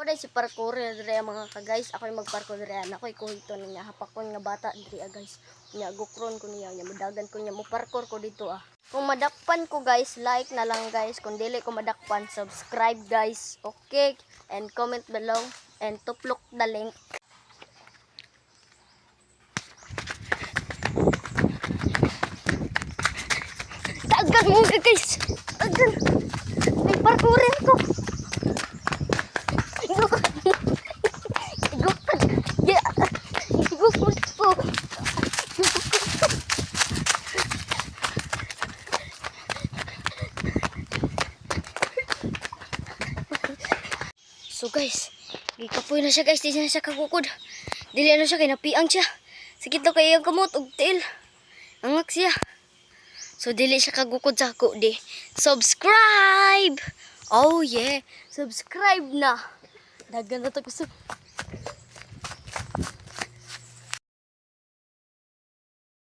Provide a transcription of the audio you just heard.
Ako dai si parkour dire mga ka-guys. Ako yung mag-parkour dire. Ako ikuhito niya hapakon nga bata dire guys. Nya gukron ko niya, nya mudagan ko niya mo parkour ko dito ah. Kung madakpan ko guys, like na lang guys. Kung dili ko madakpan, subscribe guys. Okay? And comment below and tuplok the link. Dagan mo guys. Dagan. May parkourin ko. So guys, gikapoy na siya guys, di na siya kagukod. Dili na siya kay napiang siya. Sakit daw kay iyang kamot og tiil. Angak siya. So dili siya kagukod sa ako di. Subscribe. Oh yeah, subscribe na. Dagan na to gusto.